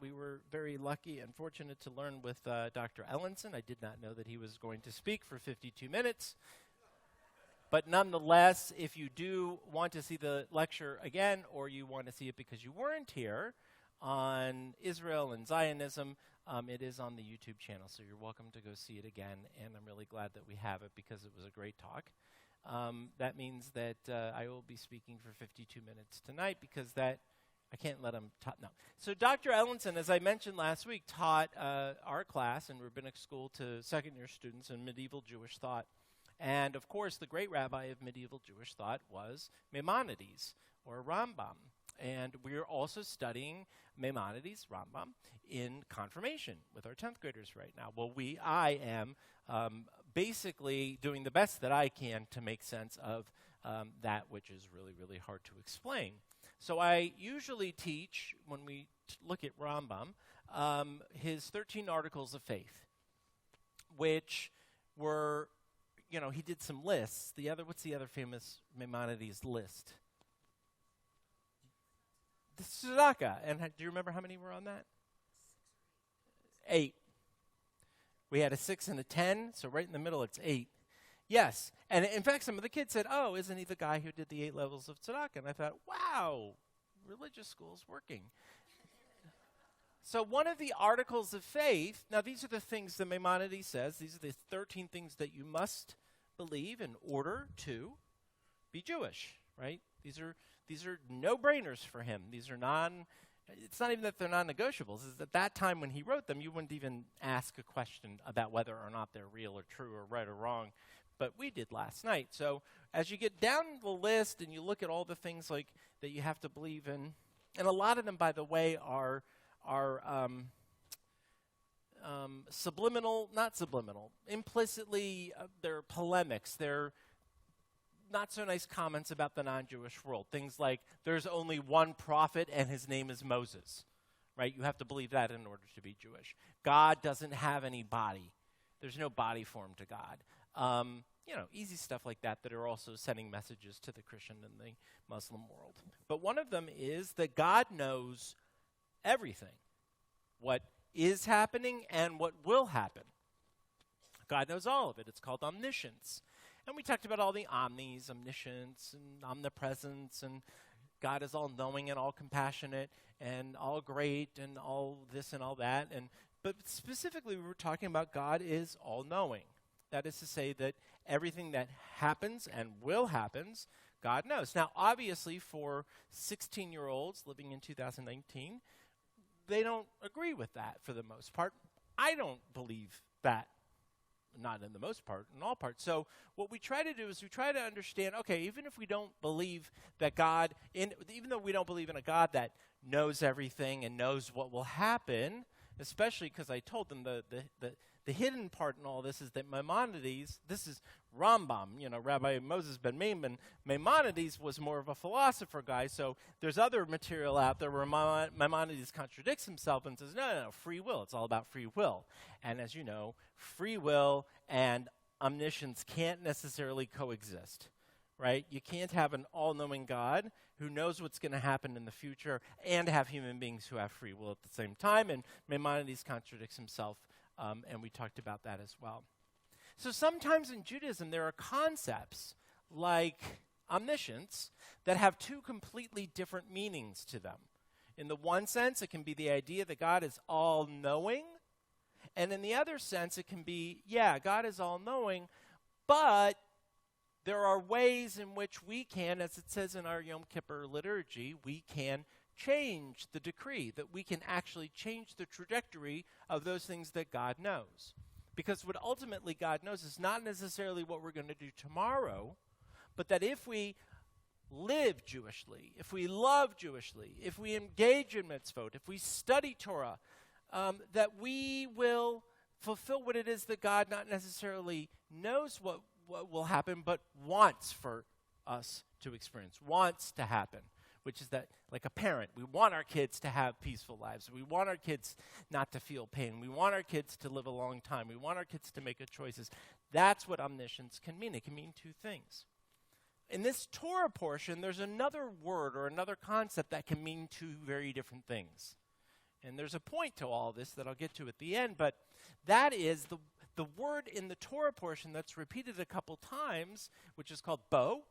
We were very lucky and fortunate to learn with Dr. Ellenson. I did not know that he was going to speak for 52 minutes. But nonetheless, if you do want to see the lecture again, or you want to see it because you weren't here on Israel and Zionism, it is on the YouTube channel, so you're welcome to go see it again, and I'm really glad that we have it because it was a great talk. That means that I will be speaking for 52 minutes tonight because I can't let him talk. No. So Dr. Ellenson, as I mentioned last week, taught our class in rabbinic school to second-year students in medieval Jewish thought. And, of course, the great rabbi of medieval Jewish thought was Maimonides, or Rambam. And we're also studying Maimonides, Rambam, in confirmation with our 10th graders right now. Well, I am basically doing the best that I can to make sense of that which is really, really hard to explain. So I usually teach, when we look at Rambam, his 13 articles of faith, which were, he did some lists. What's the other famous Maimonides list? The Tzedakah. And do you remember how many were on that? 8. We had a 6 and a 10, so right in the middle it's 8. Yes, and in fact some of the kids said, oh, isn't he the guy who did the 8 levels of Tzedakah? And I thought, wow, religious school's working. So one of the articles of faith, now these are the things that Maimonides says, these are the 13 things that you must believe in order to be Jewish, right? These are no-brainers for him. These are it's not even that they're non-negotiables. It's at that time when he wrote them, you wouldn't even ask a question about whether or not they're real or true or right or wrong, but we did last night. So as you get down the list and you look at all the things like that you have to believe in, and a lot of them, by the way, are not subliminal. Implicitly, they're polemics. They're not so nice comments about the non-Jewish world. Things like, there's only one prophet and his name is Moses, right? You have to believe that in order to be Jewish. God doesn't have any body. There's no body form to God. Easy stuff like that are also sending messages to the Christian and the Muslim world. But one of them is that God knows everything, what is happening and what will happen. God knows all of it. It's called omniscience. And we talked about all the omnis, omniscience, and omnipresence, and God is all-knowing and all-compassionate and all-great and all this and all that. But specifically, we were talking about God is all-knowing. That is to say that everything that happens and will happen, God knows. Now, obviously, for 16-year-olds living in 2019, they don't agree with that for the most part. I don't believe that. Not in the most part, in all parts. So what we try to do is we try to understand, okay, even if we don't believe that God, even though we don't believe in a God that knows everything and knows what will happen, especially because I told them the hidden part in all this is that Maimonides, this is Rambam, Rabbi Moses ben Maimonides was more of a philosopher guy, so there's other material out there where Maimonides contradicts himself and says, no, free will, it's all about free will. And as you know, free will and omniscience can't necessarily coexist, right? You can't have an all-knowing God who knows what's going to happen in the future and have human beings who have free will at the same time, and Maimonides contradicts himself. And we talked about that as well. So sometimes in Judaism, there are concepts like omniscience that have two completely different meanings to them. In the one sense, it can be the idea that God is all-knowing. And in the other sense, it can be, God is all-knowing, but there are ways in which we can, as it says in our Yom Kippur liturgy, we can change the decree, that we can actually change the trajectory of those things that God knows. Because what ultimately God knows is not necessarily what we're going to do tomorrow, but that if we live Jewishly, if we love Jewishly, if we engage in mitzvot, if we study Torah, that we will fulfill what it is that God not necessarily knows what will happen, but wants for us to experience, wants to happen. Which is that, like a parent, we want our kids to have peaceful lives. We want our kids not to feel pain. We want our kids to live a long time. We want our kids to make good choices. That's what omniscience can mean. It can mean two things. In this Torah portion, there's another word or another concept that can mean two very different things. And there's a point to all this that I'll get to at the end, but that is the word in the Torah portion that's repeated a couple times, which is called bo.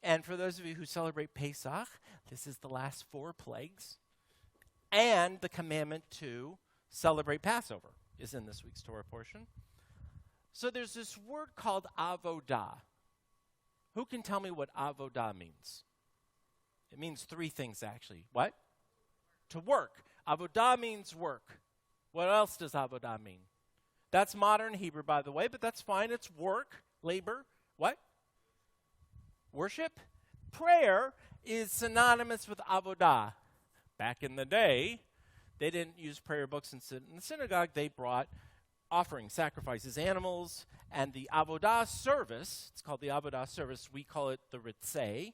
And for those of you who celebrate Pesach, this is the last 4 plagues. And the commandment to celebrate Passover is in this week's Torah portion. So there's this word called avodah. Who can tell me what avodah means? It means 3 things, actually. What? To work. Avodah means work. What else does avodah mean? That's modern Hebrew, by the way, but that's fine. It's work, labor. What? Worship. Prayer is synonymous with avodah. Back in the day, they didn't use prayer books in the synagogue. They brought offerings, sacrifices, animals, and the avodah service, it's called the avodah service, we call it the ritzeh,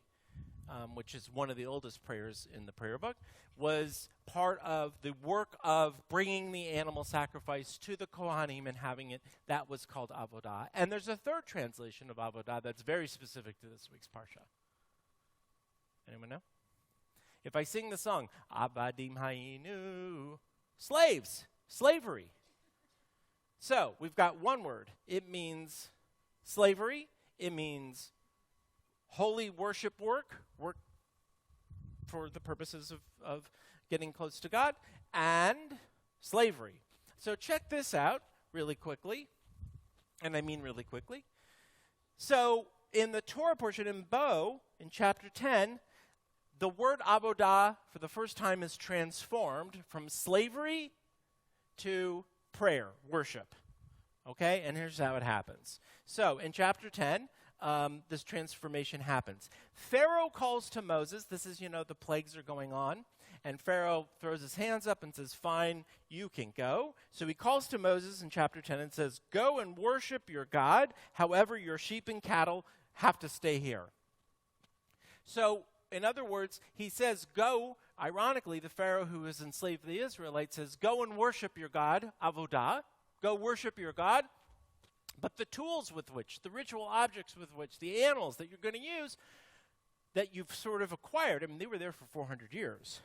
which is one of the oldest prayers in the prayer book, was part of the work of bringing the animal sacrifice to the Kohanim and having it. That was called avodah. And there's a third translation of avodah that's very specific to this week's parsha. Anyone know? If I sing the song, Abadim Hayinu, slaves, slavery. So we've got one word. It means slavery. It means holy worship work for the purposes of getting close to God, and slavery. So check this out really quickly, and I mean really quickly. So in the Torah portion in Bo, in chapter 10, the word avodah for the first time is transformed from slavery to prayer, worship. Okay, and here's how it happens. So in chapter 10, this transformation happens. Pharaoh calls to Moses. This is, the plagues are going on. And Pharaoh throws his hands up and says, fine, you can go. So he calls to Moses in chapter 10 and says, go and worship your God. However, your sheep and cattle have to stay here. So, in other words, he says, go. Ironically, the Pharaoh who has enslaved the Israelites says, go and worship your God, avodah. Go worship your God. But the tools with which, the ritual objects with which, the animals that you're going to use, that you've sort of acquired, they were there for 400 years.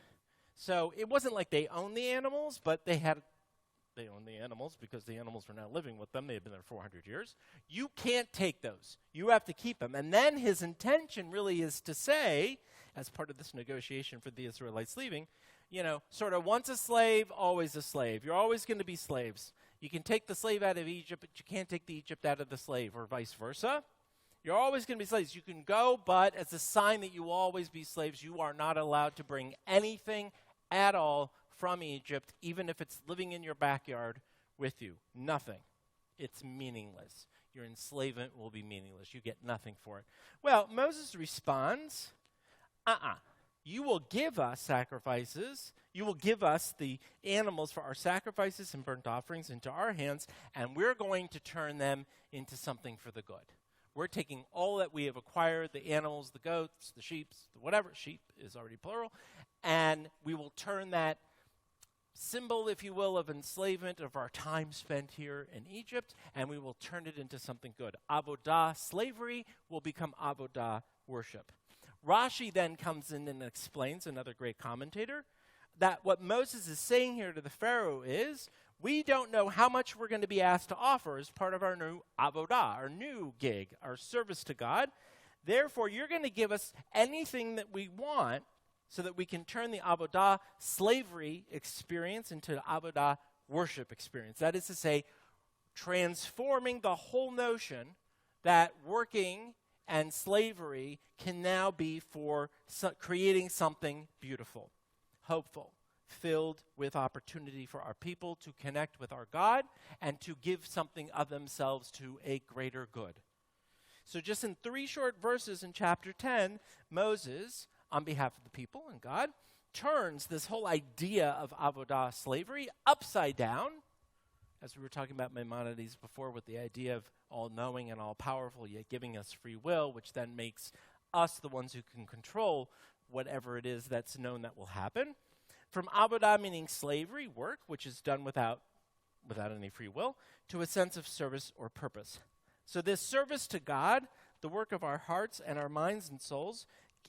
So it wasn't like they owned the animals, but they owned the animals because the animals were now living with them. They had been there 400 years. You can't take those. You have to keep them. And then his intention really is to say, as part of this negotiation for the Israelites leaving, sort of once a slave, always a slave. You're always going to be slaves. You can take the slave out of Egypt, but you can't take the Egypt out of the slave, or vice versa. You're always going to be slaves. You can go, but as a sign that you will always be slaves, you are not allowed to bring anything at all from Egypt, even if it's living in your backyard with you. Nothing. It's meaningless. Your enslavement will be meaningless. You get nothing for it. Well, Moses responds, you will give us sacrifices. You will give us the animals for our sacrifices and burnt offerings into our hands, and we're going to turn them into something for the good. We're taking all that we have acquired, the animals, the goats, the sheep, whatever. Sheep is already plural. And we will turn that symbol, if you will, of enslavement of our time spent here in Egypt, and we will turn it into something good. Avodah, slavery, will become avodah, worship. Rashi then comes in and explains, another great commentator, that what Moses is saying here to the Pharaoh is, we don't know how much we're going to be asked to offer as part of our new avodah, our new gig, our service to God. Therefore, you're going to give us anything that we want so that we can turn the avodah slavery experience into the avodah worship experience. That is to say, transforming the whole notion that working and slavery can now be for creating something beautiful, hopeful, filled with opportunity for our people to connect with our God and to give something of themselves to a greater good. So just in 3 short verses in chapter 10, Moses, on behalf of the people and God, turns this whole idea of avodah, slavery, upside down, as we were talking about Maimonides before with the idea of all-knowing and all-powerful, yet giving us free will, which then makes us the ones who can control whatever it is that's known that will happen. From avodah, meaning slavery, work, which is done without any free will, to a sense of service or purpose. So this service to God, the work of our hearts and our minds and souls,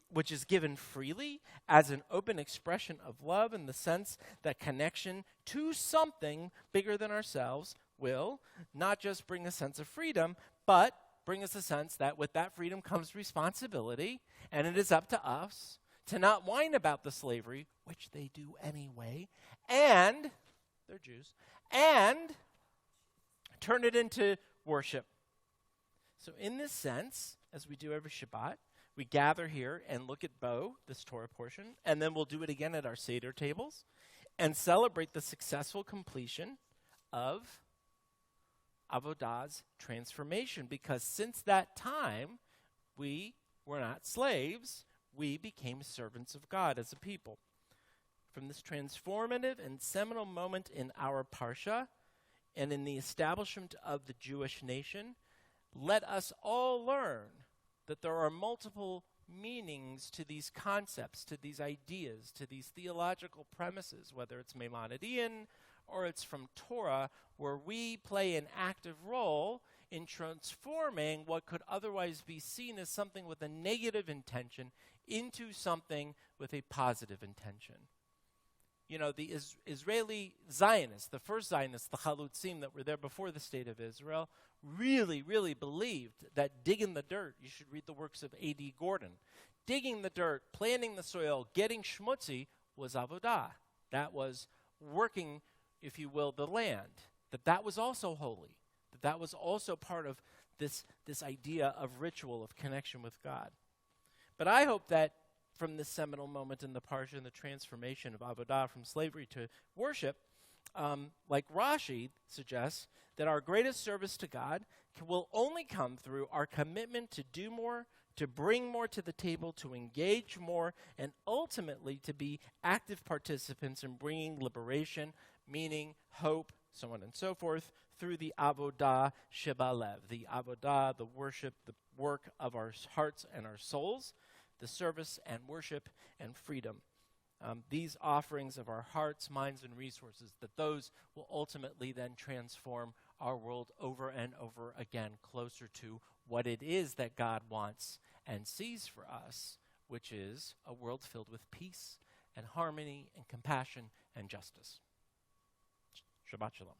which is given freely as an open expression of love, in the sense that connection to something bigger than ourselves will not just bring a sense of freedom, but bring us a sense that with that freedom comes responsibility, and it is up to us to not whine about the slavery, which they do anyway, and, they're Jews, and turn it into worship. So in this sense, as we do every Shabbat, we gather here and look at Bo, this Torah portion, and then we'll do it again at our Seder tables and celebrate the successful completion of Avodah's transformation, because since that time, we were not slaves, we became servants of God as a people. From this transformative and seminal moment in our Parsha and in the establishment of the Jewish nation, let us all learn that there are multiple meanings to these concepts, to these ideas, to these theological premises, whether it's Maimonidean or it's from Torah, where we play an active role in transforming what could otherwise be seen as something with a negative intention into something with a positive intention. You know, the Israeli Zionists, the first Zionists, the Chalutzim that were there before the state of Israel, really, really believed that digging the dirt, you should read the works of A.D. Gordon, digging the dirt, planting the soil, getting schmutzy was avodah. That was working, if you will, the land. That was also holy. That was also part of this idea of ritual, of connection with God. But I hope that from this seminal moment in the Parsha and the transformation of avodah from slavery to worship, like Rashi suggests, that our greatest service to God will only come through our commitment to do more, to bring more to the table, to engage more, and ultimately to be active participants in bringing liberation, meaning hope, so on and so forth, through the avodah shebalev, the avodah, the worship, the work of our hearts and our souls, the service and worship and freedom. These offerings of our hearts, minds, and resources, that those will ultimately then transform our world over and over again closer to what it is that God wants and sees for us, which is a world filled with peace and harmony and compassion and justice. Shabbat Shalom.